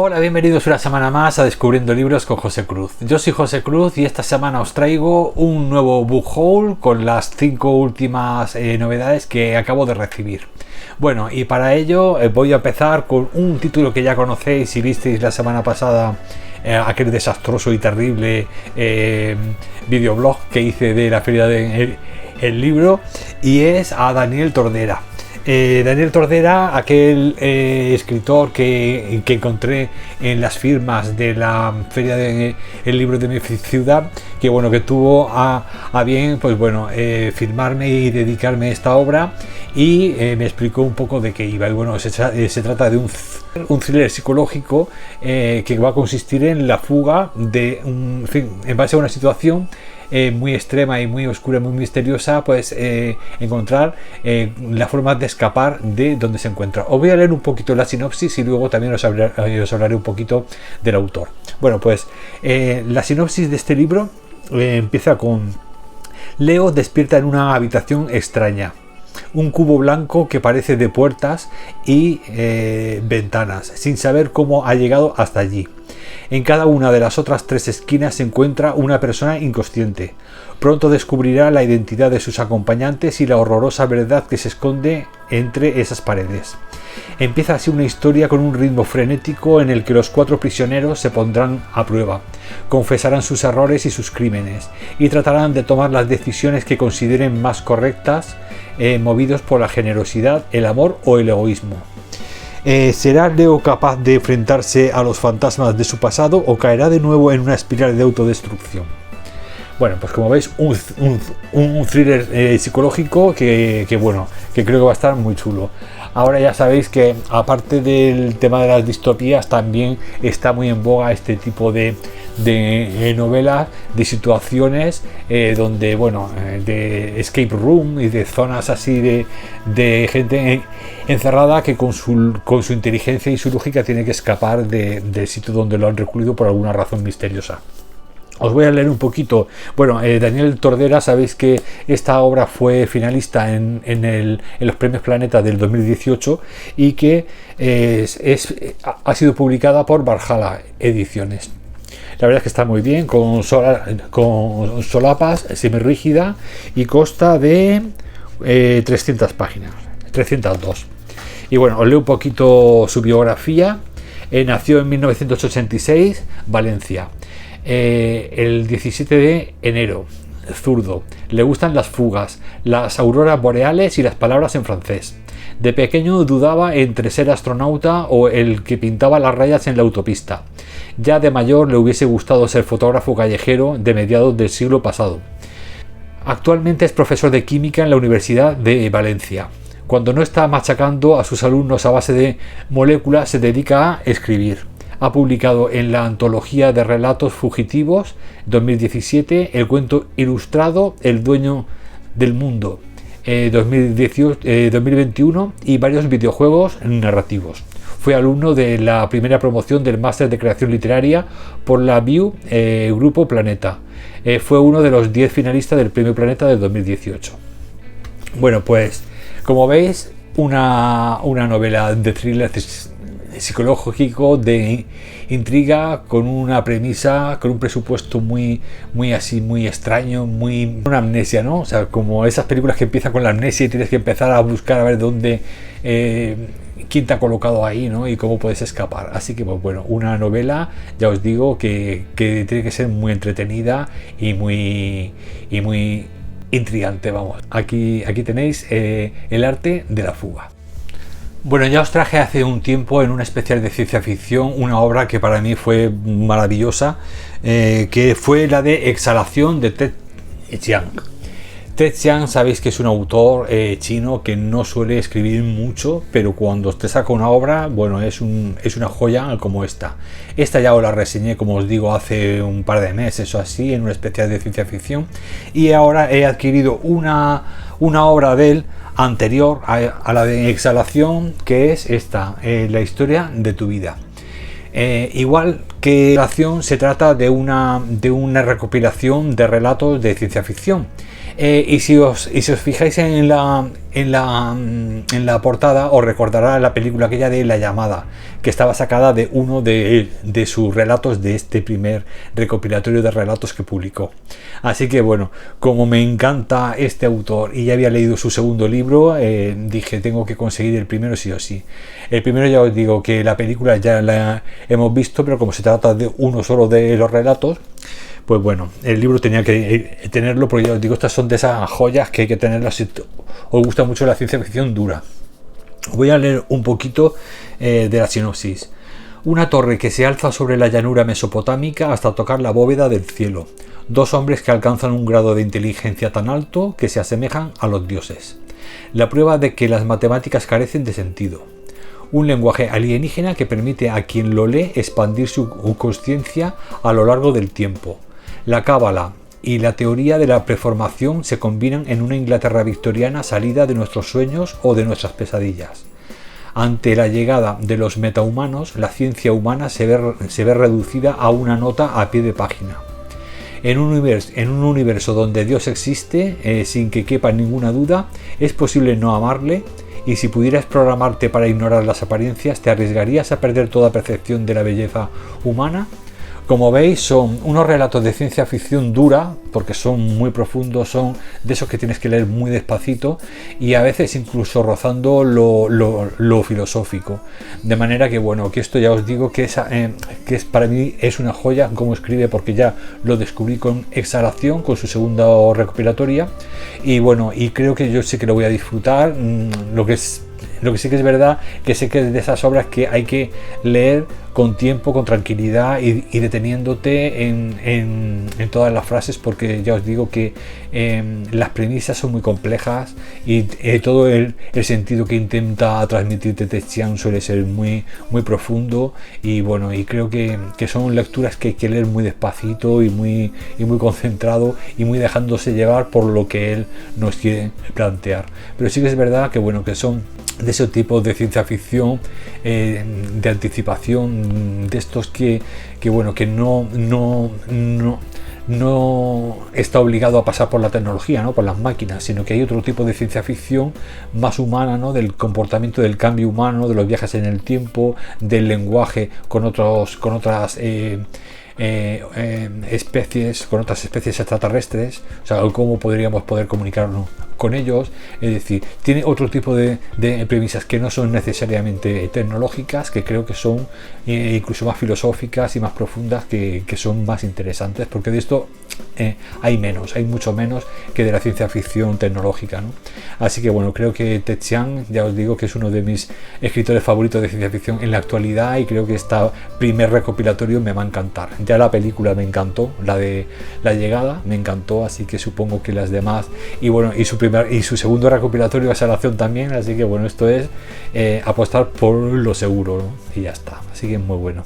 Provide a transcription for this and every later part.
Hola, bienvenidos una semana más a Descubriendo Libros con José Cruz. Yo soy José Cruz y esta semana os traigo un nuevo book haul con las 5 últimas novedades que acabo de recibir. Bueno, y para ello voy a empezar con un título que ya conocéis si visteis la semana pasada aquel desastroso y terrible videoblog que hice de la feria del libro, y es a Daniel Tordera. Daniel Tordera, aquel escritor que encontré en las firmas de la feria del libro de mi ciudad, que bueno, que tuvo a bien, pues bueno, firmarme y dedicarme a esta obra, y me explicó un poco de qué iba. Y bueno, se trata de un thriller psicológico que va a consistir en la fuga de en fin, en base a una situación muy extrema y muy oscura, muy misteriosa, pues encontrar la forma de escapar de donde se encuentra. Os voy a leer un poquito la sinopsis y luego también os hablaré un poquito del autor. Bueno, pues la sinopsis de este libro empieza con: Leo despierta en una habitación extraña. Un cubo blanco que parece de puertas y ventanas, sin saber cómo ha llegado hasta allí. En cada una de las otras 3 esquinas se encuentra una persona inconsciente. Pronto descubrirá la identidad de sus acompañantes y la horrorosa verdad que se esconde entre esas paredes. Empieza así una historia con un ritmo frenético en el que los 4 prisioneros se pondrán a prueba, confesarán sus errores y sus crímenes, y tratarán de tomar las decisiones que consideren más correctas, movidos por la generosidad, el amor o el egoísmo. ¿Será Leo capaz de enfrentarse a los fantasmas de su pasado o caerá de nuevo en una espiral de autodestrucción? Bueno, pues como veis, un thriller psicológico que bueno, que creo que va a estar muy chulo. Ahora ya sabéis que aparte del tema de las distopías, también está muy en boga este tipo de novelas, de situaciones donde, bueno, de escape room y de zonas así de gente encerrada que con su inteligencia y su lógica tiene que escapar del sitio donde lo han recluido por alguna razón misteriosa. Os voy a leer un poquito. Bueno, Daniel Tordera, sabéis que esta obra fue finalista en los premios Planeta del 2018 y que ha sido publicada por Valhalla Ediciones. La verdad es que está muy bien, con solapas, semirrígida, y consta de 300 páginas, 302. Y bueno, os leo un poquito su biografía. Nació en 1986, Valencia. El 17 de enero, zurdo. Le gustan las fugas, las auroras boreales y las palabras en francés. De pequeño dudaba entre ser astronauta o el que pintaba las rayas en la autopista. Ya de mayor le hubiese gustado ser fotógrafo callejero de mediados del siglo pasado. Actualmente es profesor de química en la Universidad de Valencia. Cuando no está machacando a sus alumnos a base de moléculas, se dedica a escribir. Ha publicado en la antología de relatos fugitivos 2017 el cuento ilustrado El dueño del mundo 2021 y varios videojuegos narrativos. Fue alumno de la primera promoción del máster de creación literaria por la BIU Grupo Planeta. Fue uno de los 10 finalistas del Premio Planeta del 2018. Bueno, pues como veis, una novela de thriller psicológico, de intriga, con una premisa, con un presupuesto muy extraño, una amnesia, ¿no? O sea, como esas películas que empiezan con la amnesia y tienes que empezar a buscar a ver dónde, quién te ha colocado ahí, ¿no? Y cómo puedes escapar. Así que, pues bueno, una novela, ya os digo, que tiene que ser muy entretenida y muy intrigante, vamos. Aquí tenéis el arte de la fuga. Bueno, ya os traje hace un tiempo en un especial de ciencia ficción una obra que para mí fue maravillosa, que fue la de Exhalación de Ted Chiang. Ted Chiang, sabéis que es un autor chino que no suele escribir mucho, pero cuando te saca una obra, bueno, es una joya como esta. Esta ya os la reseñé, como os digo, hace un par de meses o así, en un especial de ciencia ficción, y ahora he adquirido una obra de él anterior a la de Exhalación, que es esta, la historia de tu vida. Igual que Exhalación, se trata de una recopilación de relatos de ciencia ficción. Y si os fijáis en la portada, os recordará la película aquella de La Llamada, que estaba sacada de uno de sus relatos de este primer recopilatorio de relatos que publicó. Así que bueno, como me encanta este autor y ya había leído su segundo libro, dije tengo que conseguir el primero sí o sí. El primero ya os digo que la película ya la hemos visto, pero como se trata de uno solo de los relatos, pues bueno, el libro tenía que tenerlo, porque ya os digo, estas son de esas joyas que hay que tenerlas si os gusta mucho la ciencia ficción dura. Voy a leer un poquito de la sinopsis. Una torre que se alza sobre la llanura mesopotámica hasta tocar la bóveda del cielo. Dos hombres que alcanzan un grado de inteligencia tan alto que se asemejan a los dioses. La prueba de que las matemáticas carecen de sentido. Un lenguaje alienígena que permite a quien lo lee expandir su consciencia a lo largo del tiempo. La cábala y la teoría de la preformación se combinan en una Inglaterra victoriana salida de nuestros sueños o de nuestras pesadillas. Ante la llegada de los metahumanos, la ciencia humana se ve reducida a una nota a pie de página. En un universo donde Dios existe, sin que quepa ninguna duda, es posible no amarle, y si pudieras programarte para ignorar las apariencias, ¿te arriesgarías a perder toda percepción de la belleza humana? Como veis, son unos relatos de ciencia ficción dura, porque son muy profundos, son de esos que tienes que leer muy despacito y a veces incluso rozando lo filosófico. De manera que bueno, que esto ya os digo que para mí es una joya como escribe, porque ya lo descubrí con Exhalación, con su segunda recopilatoria, y bueno, y creo que yo sé que lo voy a disfrutar. Lo que sí que es verdad, que sé que es de esas obras que hay que leer con tiempo, con tranquilidad y deteniéndote en todas las frases, porque ya os digo que las premisas son muy complejas y todo el sentido que intenta transmitirte Ted Chiang suele ser muy, muy profundo, y bueno, y creo que son lecturas que hay que leer muy despacito y muy concentrado y muy dejándose llevar por lo que él nos quiere plantear. Pero sí que es verdad que bueno, que son de ese tipo de ciencia ficción, de anticipación, de estos que bueno, que no está obligado a pasar por la tecnología, ¿no? Por las máquinas, sino que hay otro tipo de ciencia ficción más humana, ¿no? Del comportamiento, del cambio humano, de los viajes en el tiempo, del lenguaje con otras especies, con otras especies extraterrestres, o sea, cómo podríamos poder comunicarnos con ellos. Es decir, tiene otro tipo de premisas que no son necesariamente tecnológicas, que creo que son incluso más filosóficas y más profundas, que son más interesantes, porque de esto hay mucho menos que de la ciencia ficción tecnológica, ¿no? Así que bueno, creo que Ted Chiang, ya os digo que es uno de mis escritores favoritos de ciencia ficción en la actualidad, y creo que este primer recopilatorio me va a encantar. Ya la película me encantó, la de La Llegada me encantó, así que supongo que las demás, y bueno, y su segundo recopilatorio, Exhalación, también, así que bueno, esto es apostar por lo seguro, ¿no? Y ya está, así que es muy bueno.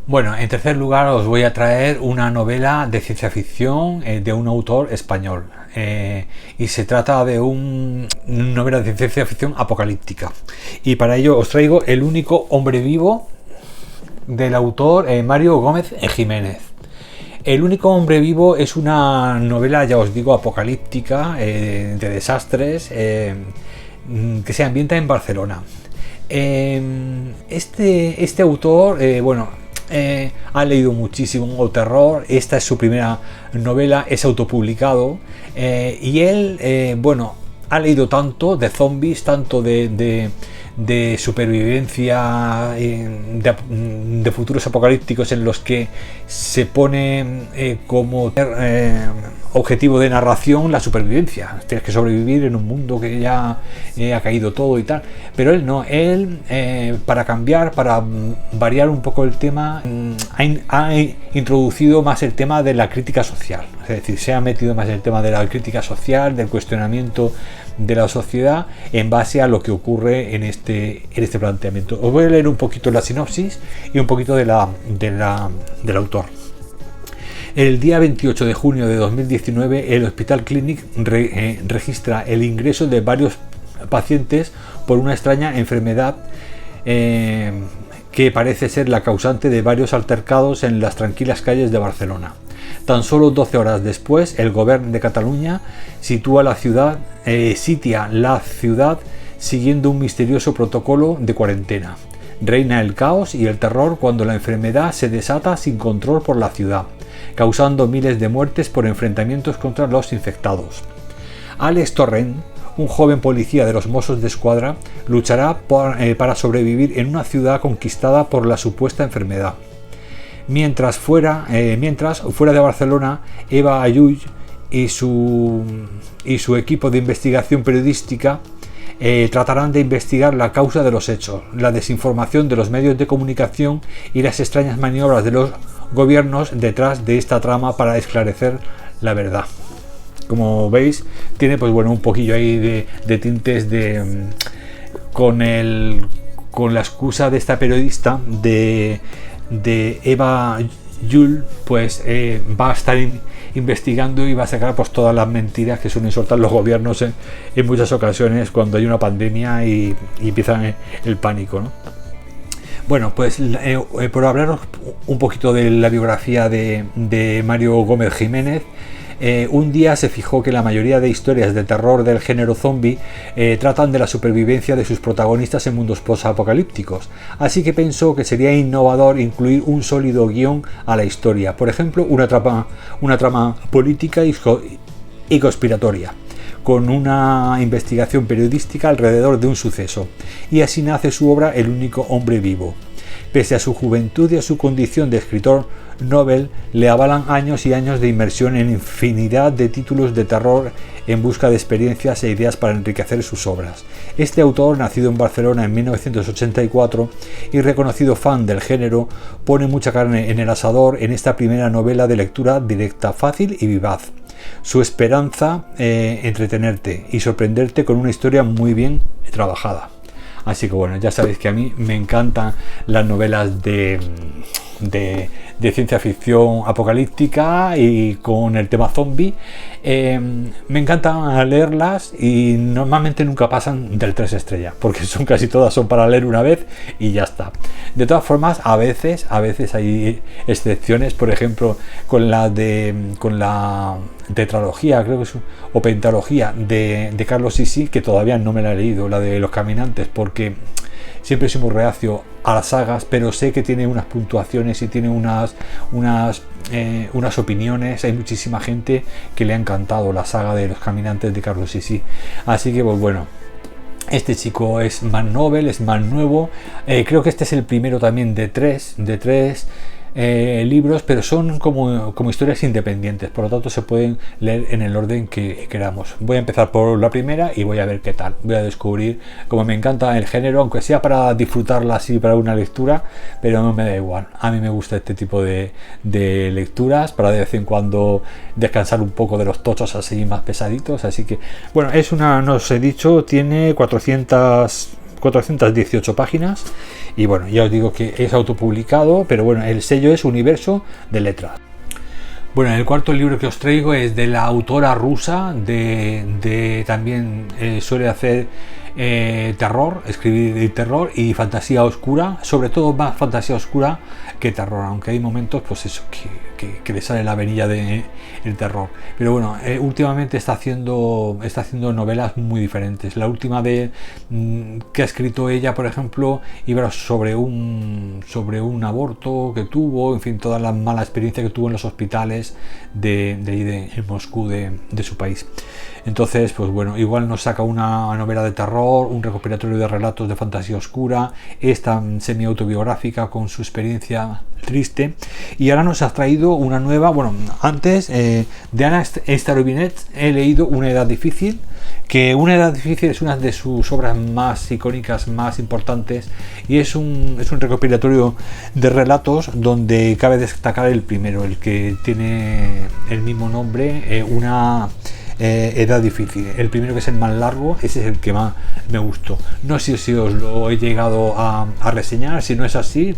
Bueno, en tercer lugar os voy a traer una novela de ciencia ficción de un autor español, y se trata de una novela de ciencia ficción apocalíptica, y para ello os traigo El único hombre vivo, del autor Mario Gómez Jiménez. El único hombre vivo es una novela, ya os digo, apocalíptica, de desastres, que se ambienta en Barcelona. Este autor, ha leído muchísimo terror. Esta es su primera novela, es autopublicado, y él, ha leído tanto de zombies, tanto de supervivencia, de futuros apocalípticos en los que se pone como objetivo de narración la supervivencia. Tienes que sobrevivir en un mundo que ya ha caído todo y tal, pero él no, para cambiar, para variar un poco el tema, ha introducido más el tema de la crítica social, es decir, se ha metido más el tema de la crítica social, del cuestionamiento de la sociedad en base a lo que ocurre en este planteamiento. Os voy a leer un poquito la sinopsis y un poquito del autor. El día 28 de junio de 2019, el Hospital Clínic registra el ingreso de varios pacientes por una extraña enfermedad que parece ser la causante de varios altercados en las tranquilas calles de Barcelona. Tan solo 12 horas después, el gobierno de Cataluña sitia la ciudad siguiendo un misterioso protocolo de cuarentena. Reina el caos y el terror cuando la enfermedad se desata sin control por la ciudad, causando miles de muertes por enfrentamientos contra los infectados. Alex Torrent, un joven policía de los Mossos d'Esquadra, luchará para sobrevivir en una ciudad conquistada por la supuesta enfermedad. Mientras fuera de Barcelona, Eva Ayull y su equipo de investigación periodística tratarán de investigar la causa de los hechos, la desinformación de los medios de comunicación y las extrañas maniobras de los gobiernos detrás de esta trama para esclarecer la verdad. Como veis, tiene pues bueno un poquillo ahí de tintes con la excusa de esta periodista de Eva Ayull, pues va a estar investigando y va a sacar pues todas las mentiras que suelen soltar los gobiernos en muchas ocasiones cuando hay una pandemia y empieza el pánico, ¿no? Bueno, pues por hablaros un poquito de la biografía de Mario Gómez Jiménez. Un día se fijó que la mayoría de historias de terror del género zombie tratan de la supervivencia de sus protagonistas en mundos post-apocalípticos, así que pensó que sería innovador incluir un sólido guión a la historia, por ejemplo una trama política y conspiratoria, con una investigación periodística alrededor de un suceso, y así nace su obra El único hombre vivo. Pese a su juventud y a su condición de escritor Nobel, le avalan años y años de inmersión en infinidad de títulos de terror en busca de experiencias e ideas para enriquecer sus obras. Este autor, nacido en Barcelona en 1984 y reconocido fan del género, pone mucha carne en el asador en esta primera novela de lectura directa, fácil y vivaz. Su esperanza entretenerte y sorprenderte con una historia muy bien trabajada. Así que bueno, ya sabéis que a mí me encantan las novelas de ciencia ficción apocalíptica y con el tema zombie. Me encanta leerlas y normalmente nunca pasan del 3 estrellas, porque casi todas son para leer una vez y ya está. De todas formas, a veces hay excepciones, por ejemplo con la tetralogía, creo que es, o pentalogía de Carlos Sisi, que todavía no me la he leído, la de Los Caminantes, porque siempre soy muy reacio a las sagas, pero sé que tiene unas puntuaciones y tiene unas opiniones. Hay muchísima gente que le ha encantado la saga de Los Caminantes de Carlos Sisi, así que pues bueno, este chico es más novel, es más nuevo. Creo que este es el primero también de tres libros, pero son como historias independientes, por lo tanto se pueden leer en el orden que queramos. Voy a empezar por la primera y voy a ver qué tal. Voy a descubrir, como me encanta el género, aunque sea para disfrutarla así para una lectura, pero no me da igual. A mí me gusta este tipo de lecturas para de vez en cuando descansar un poco de los tochos así más pesaditos. Así que bueno, es una, no os he dicho, tiene 418 páginas y bueno, ya os digo que es autopublicado, pero bueno, el sello es Universo de Letras. Bueno, el cuarto libro que os traigo es de la autora rusa, también suele hacer terror, escribir terror y fantasía oscura, sobre todo más fantasía oscura que terror, aunque hay momentos pues eso que le sale la venilla del terror, pero bueno, últimamente está haciendo novelas muy diferentes. La última que ha escrito ella, por ejemplo, iba sobre un aborto que tuvo, en fin, toda la mala experiencia que tuvo en los hospitales de Moscú, de su país. Entonces, pues bueno, igual nos saca una novela de terror, un recopilatorio de relatos de fantasía oscura, esta semi-autobiográfica con su experiencia triste, y ahora nos ha traído una nueva. Bueno, antes de Anna Starobinets he leído Una edad difícil, que Una edad difícil es una de sus obras más icónicas, más importantes, y es un recopilatorio de relatos donde cabe destacar el primero, el que tiene el mismo nombre, Una edad difícil. El primero, que es el más largo, ese es el que más me gustó. No sé si os lo he llegado a reseñar. Si no es así,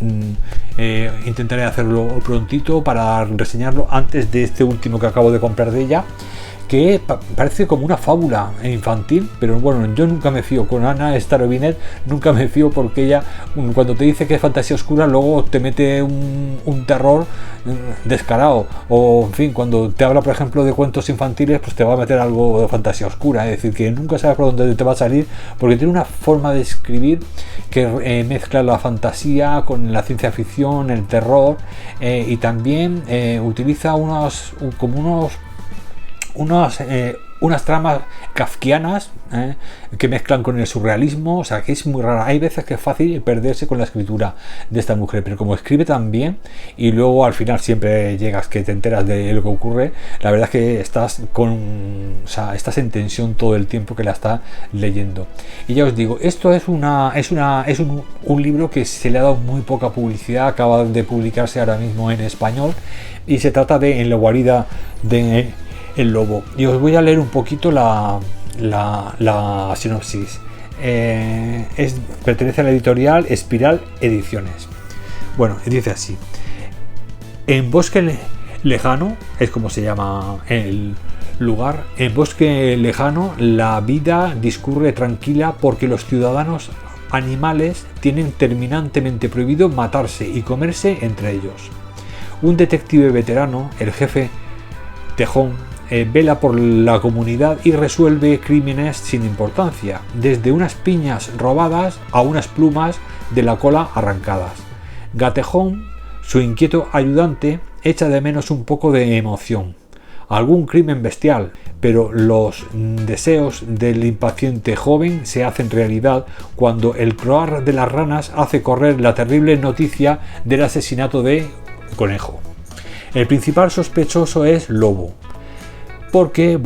intentaré hacerlo prontito para reseñarlo antes de este último que acabo de comprar de ella, que parece como una fábula infantil, pero bueno, yo nunca me fío con Anna Starobinette, nunca me fío, porque ella cuando te dice que es fantasía oscura luego te mete un terror descarado, o en fin, cuando te habla por ejemplo de cuentos infantiles, pues te va a meter algo de fantasía oscura, es decir, que nunca sabes por dónde te va a salir, porque tiene una forma de escribir que mezcla la fantasía con la ciencia ficción, el terror, y también utiliza unas tramas kafkianas que mezclan con el surrealismo, o sea que es muy rara. Hay veces que es fácil perderse con la escritura de esta mujer, pero como escribe tan bien y luego al final siempre llegas que te enteras de lo que ocurre, la verdad es que estás en tensión todo el tiempo que la estás leyendo. Y ya os digo, esto es un libro que se le ha dado muy poca publicidad, acaba de publicarse ahora mismo en español y se trata de En la guarida de el lobo. Y os voy a leer un poquito la sinopsis. Pertenece a la editorial Espiral Ediciones. Bueno, dice así: en Bosque Lejano, es como se llama el lugar, en Bosque Lejano la vida discurre tranquila porque los ciudadanos animales tienen terminantemente prohibido matarse y comerse entre ellos. Un detective veterano, el jefe Tejón, vela por la comunidad y resuelve crímenes sin importancia, desde unas piñas robadas a unas plumas de la cola arrancadas. Gatejón, su inquieto ayudante, echa de menos un poco de emoción, algún crimen bestial, pero los deseos del impaciente joven se hacen realidad cuando el croar de las ranas hace correr la terrible noticia del asesinato de Conejo. El principal sospechoso es Lobo, porque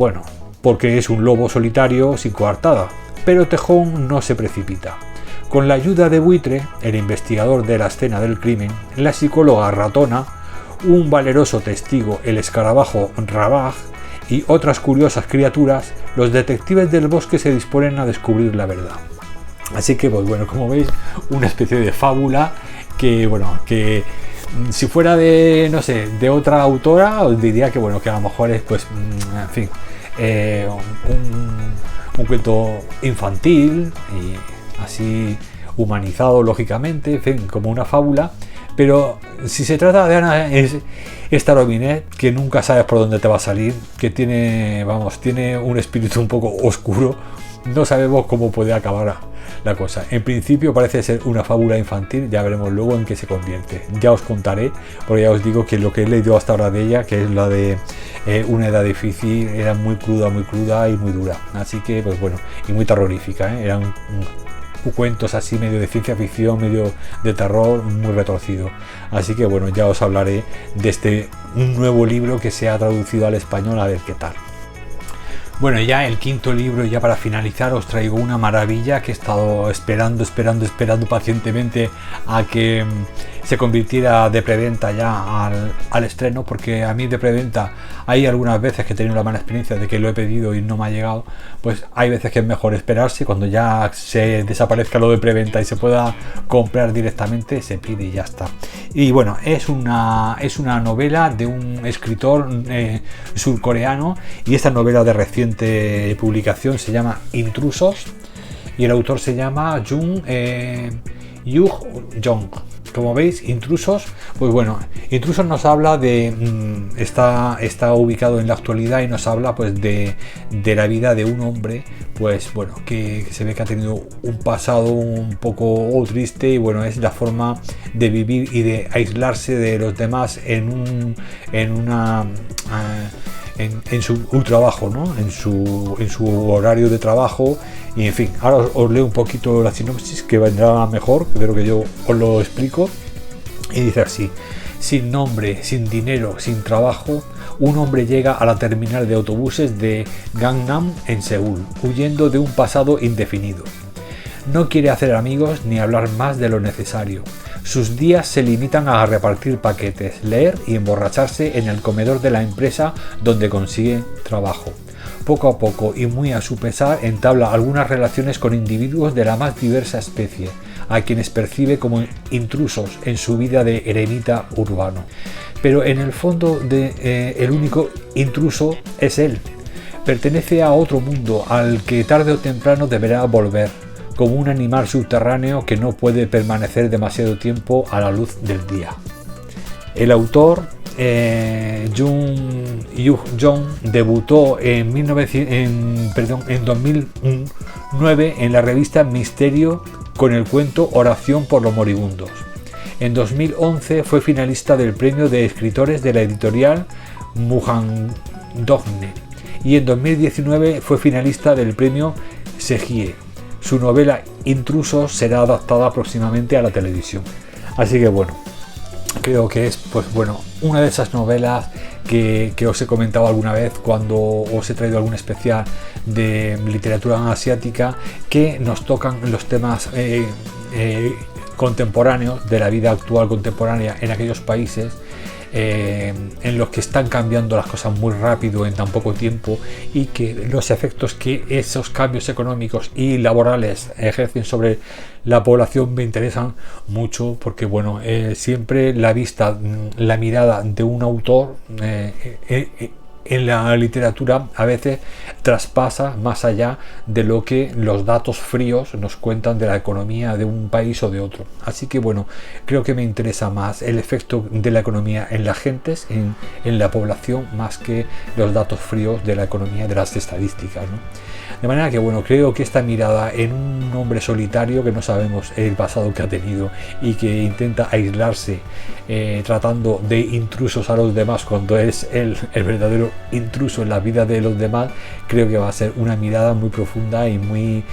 es un lobo solitario sin coartada, pero Tejón no se precipita. Con la ayuda de Buitre, el investigador de la escena del crimen, la psicóloga Ratona, un valeroso testigo, el escarabajo Rabaj, y otras curiosas criaturas, los detectives del bosque se disponen a descubrir la verdad. Así que, pues bueno, como veis, una especie de fábula que si fuera de otra autora, os diría que a lo mejor es, pues, en fin, un cuento infantil y así humanizado, lógicamente, en fin, como una fábula. Pero si se trata de Anna Starobinette, que nunca sabes por dónde te va a salir, que tiene un espíritu un poco oscuro, no sabemos cómo puede acabar la cosa. En principio parece ser una fábula infantil, ya veremos luego en qué se convierte. Ya os contaré, porque ya os digo que lo que he leído hasta ahora de ella, que es la de Una edad difícil, era muy cruda y muy dura. Así que, pues bueno, y muy terrorífica, eran cuentos así medio de ciencia ficción, medio de terror, muy retorcido. Así que bueno, ya os hablaré de un nuevo libro que se ha traducido al español, a ver qué tal. Bueno, ya el quinto libro, ya para finalizar, os traigo una maravilla que he estado esperando pacientemente a que se convirtiera de preventa ya al estreno, porque a mí de preventa hay algunas veces que he tenido la mala experiencia de que lo he pedido y no me ha llegado. Pues hay veces que es mejor esperarse, cuando ya se desaparezca lo de preventa y se pueda comprar directamente, se pide y ya está. Y bueno, es una novela de un escritor surcoreano, y esta novela de reciente publicación se llama Intrusos y el autor se llama Jung Yug-jong. Como veis, Intrusos, pues bueno, Intrusos nos habla de está ubicado en la actualidad y nos habla pues de la vida de un hombre, pues bueno, que se ve que ha tenido un pasado un poco triste, y bueno, es la forma de vivir y de aislarse de los demás en su trabajo, ¿no? en su horario de trabajo. Y en fin, ahora os leo un poquito la sinopsis, que vendrá mejor de lo que yo os lo explico. Y dice así: sin nombre, sin dinero, sin trabajo, un hombre llega a la terminal de autobuses de Gangnam en Seúl, huyendo de un pasado indefinido. No quiere hacer amigos ni hablar más de lo necesario. Sus días se limitan a repartir paquetes, leer y emborracharse en el comedor de la empresa donde consigue trabajo. Poco a poco y muy a su pesar entabla algunas relaciones con individuos de la más diversa especie, a quienes percibe como intrusos en su vida de eremita urbano. Pero en el fondo el único intruso es él. Pertenece a otro mundo al que tarde o temprano deberá volver, como un animal subterráneo que no puede permanecer demasiado tiempo a la luz del día. El autor, Jung Hyuk-jong, debutó en 2009 en la revista Misterio con el cuento Oración por los moribundos. En 2011 fue finalista del premio de escritores de la editorial Mujandogne y en 2019 fue finalista del premio Sejie. Su novela Intrusos será adaptada próximamente a la televisión. Así que bueno, creo que es una de esas novelas que os he comentado alguna vez cuando os he traído algún especial de literatura asiática, que nos tocan los temas contemporáneos de la vida actual contemporánea en aquellos países en los que están cambiando las cosas muy rápido en tan poco tiempo, y que los efectos que esos cambios económicos y laborales ejercen sobre la población me interesan mucho, porque bueno, siempre la mirada de un autor en la literatura a veces traspasa más allá de lo que los datos fríos nos cuentan de la economía de un país o de otro. Así que bueno, creo que me interesa más el efecto de la economía en las gentes, en la población, más que los datos fríos de la economía, de las estadísticas, ¿no? De manera que bueno, creo que esta mirada en un hombre solitario que no sabemos el pasado que ha tenido y que intenta aislarse tratando de intrusos a los demás cuando es el verdadero intruso en la vida de los demás, creo que va a ser una mirada muy profunda y muy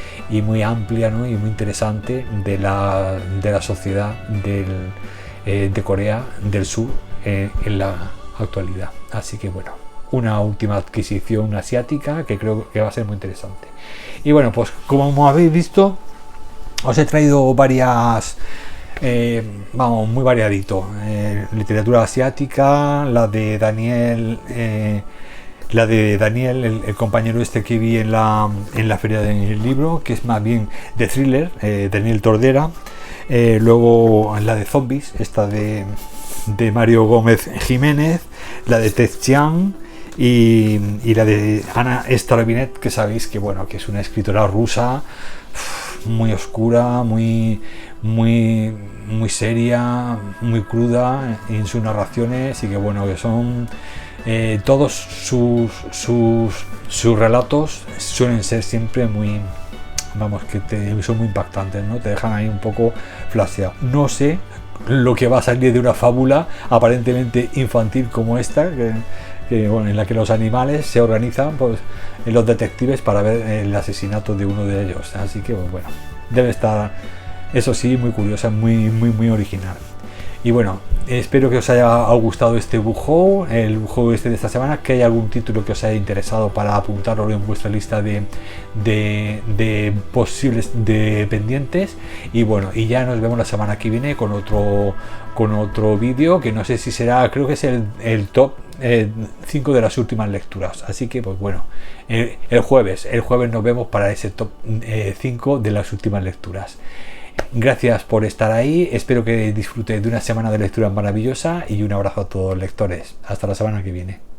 amplia, ¿no? Y muy interesante de la sociedad de Corea del Sur en la actualidad. Así que bueno, una última adquisición asiática que creo que va a ser muy interesante. Y bueno, pues como habéis visto, os he traído varias, muy variadito, literatura asiática, la de Daniel, el compañero este que vi en la feria del libro, que es más bien de thriller, Daniel Tordera. Luego la de zombies, esta de Mario Gómez Jiménez, la de Ted Chiang, y la de Anna Starobinets, que sabéis que bueno, que es una escritora rusa muy oscura, muy seria, muy cruda en sus narraciones, y que bueno, que son todos sus relatos suelen ser siempre muy, son muy impactantes, ¿no? Te dejan ahí un poco flasheado. No sé lo que va a salir de una fábula aparentemente infantil como esta, en la que los animales se organizan, pues, en los detectives para ver el asesinato de uno de ellos. Así que bueno, debe estar, eso sí, muy curiosa, muy original. Y bueno, espero que os haya gustado este book haul, el book haul de esta semana, que haya algún título que os haya interesado para apuntarlo en vuestra lista de posibles pendientes. Y bueno, y ya nos vemos la semana que viene con otro vídeo, que no sé si será, creo que es el top 5 de las últimas lecturas. Así que pues bueno, el jueves nos vemos para ese top 5 de las últimas lecturas. Gracias por estar ahí, espero que disfrutéis de una semana de lectura maravillosa, y un abrazo a todos los lectores. Hasta la semana que viene.